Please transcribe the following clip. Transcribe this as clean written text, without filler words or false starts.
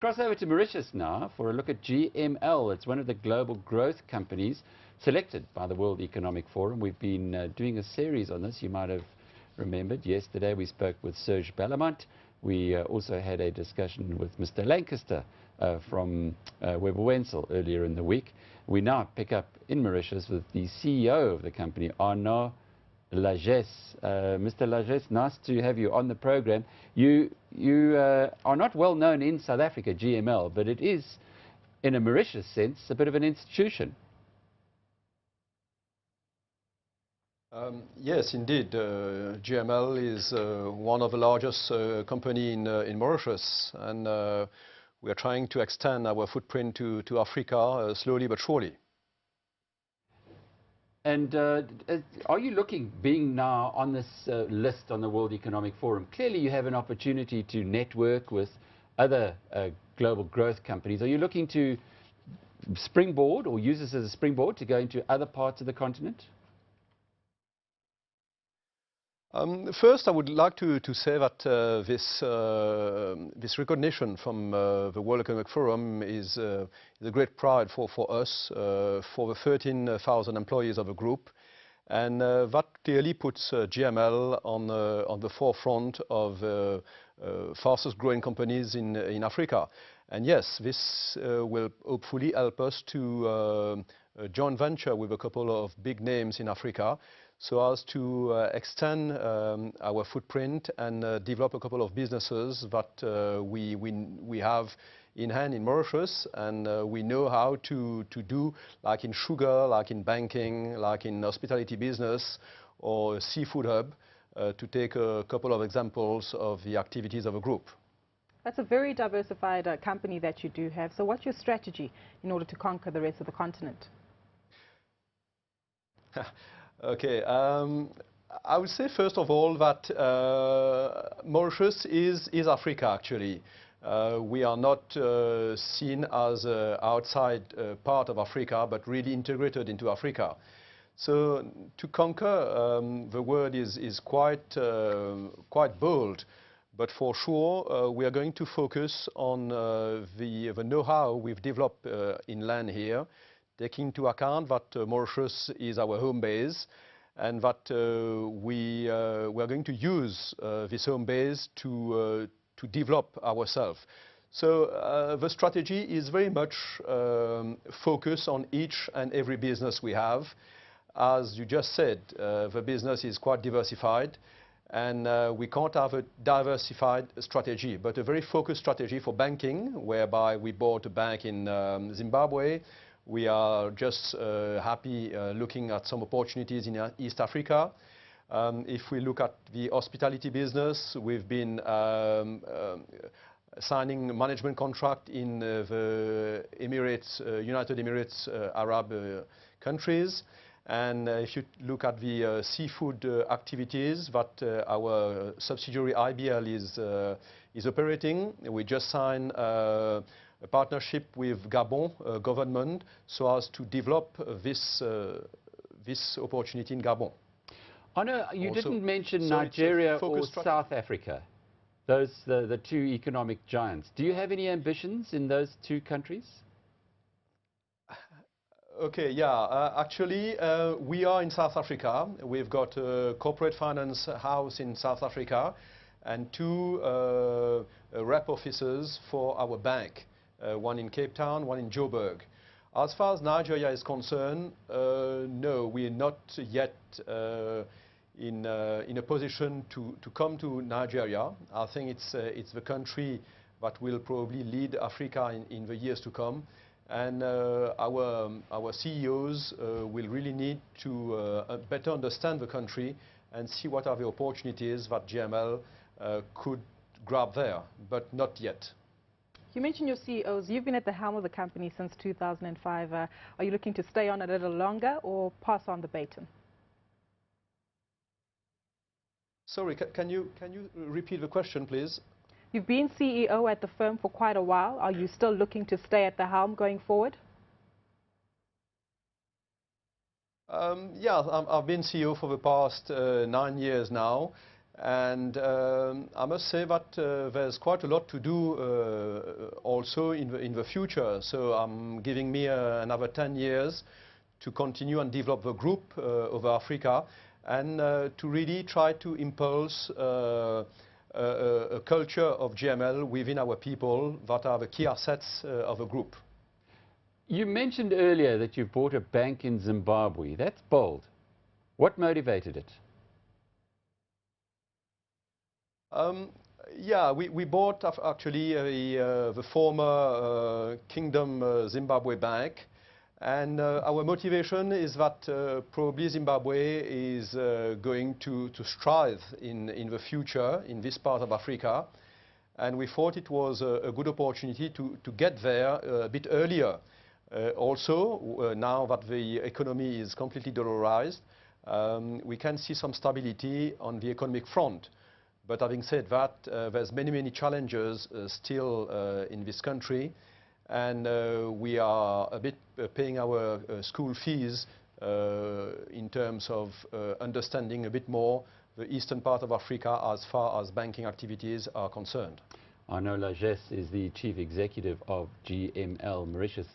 Cross over to Mauritius now for a look at GML. It's one of the global growth companies selected by the World Economic Forum. We've been doing a series on this. You might have remembered yesterday we spoke with Serge Bellamont. We also had a discussion with Mr. Lancaster from Weber Wenzel earlier in the week. We now pick up in Mauritius with the CEO of the company, Arnaud. Lagesse. Mr. Lagesse, nice to have you on the program. You are not well known in South Africa, GML, but it is, in a Mauritius sense, a bit of an institution. Yes, indeed. GML is one of the largest company in Mauritius, and we are trying to extend our footprint to Africa slowly but surely. And are you looking, being now on this list on the World Economic Forum, clearly you have an opportunity to network with other global growth companies. Are you looking to springboard or use this as a springboard to go into other parts of the continent? First, I would like to say that this recognition from the World Economic Forum is a great pride for us, for the 13,000 employees of the group, and that clearly puts GML on the forefront of fastest growing companies in Africa. And yes, this will hopefully help us to joint venture with a couple of big names in Africa, so as to extend our footprint and develop a couple of businesses that we have in hand in Mauritius, and we know how to do, like in sugar, like in banking, like in hospitality business or seafood hub, to take a couple of examples of the activities of a group. That's a very diversified company that you do have. So what's your strategy in order to conquer the rest of the continent? Okay, I would say first of all that Mauritius is Africa actually. We are not seen as an outside part of Africa, but really integrated into Africa. So to conquer, the word is quite bold, but for sure we are going to focus on the know-how we've developed in land here, taking into account that Mauritius is our home base, and that we are going to use this home base to develop ourselves. So the strategy is very much focused on each and every business we have. As you just said, the business is quite diversified, and we can't have a diversified strategy, but a very focused strategy for banking, whereby we bought a bank in Zimbabwe. We are just happy looking at some opportunities in East Africa. If we look at the hospitality business, we've been signing management contract in the Emirates, United Emirates Arab countries. And if you look at the seafood activities that our subsidiary IBL is operating, we just signed a partnership with Gabon government so as to develop this opportunity in Gabon. Arnaud, you didn't mention Nigeria or South Africa, those the two economic giants. Do you have any ambitions in those two countries? Okay, yeah, actually we are in South Africa. We've got a corporate finance house in South Africa and two rep offices for our bank. One in Cape Town, one in Joburg. As far as Nigeria is concerned, no, we are not yet in a position to come to Nigeria. I think it's the country that will probably lead Africa in the years to come, and our CEOs will really need to better understand the country and see what are the opportunities that GML could grab there, but not yet. You mentioned your CEOs. You've been at the helm of the company since 2005. Are you looking to stay on a little longer or pass on the baton? Sorry, can you repeat the question, please? You've been CEO at the firm for quite a while. Are you still looking to stay at the helm going forward? Yeah, I've been CEO for the past 9 years now. And I must say that there's quite a lot to do also in the future. So I'm giving me another 10 years to continue and develop the group over Africa and to really try to impulse a culture of GML within our people that are the key assets of the group. You mentioned earlier that you bought a bank in Zimbabwe. That's bold. What motivated it? Yeah, we bought actually the former Kingdom Zimbabwe Bank, and our motivation is that probably Zimbabwe is going to strive in the future in this part of Africa, and we thought it was a good opportunity to get there a bit earlier. Also, now that the economy is completely dollarized, we can see some stability on the economic front. But having said that, there's many challenges still in this country, and we are a bit paying our school fees in terms of understanding a bit more the eastern part of Africa as far as banking activities are concerned. Arnaud Lagesse is the Chief Executive of GML Mauritius.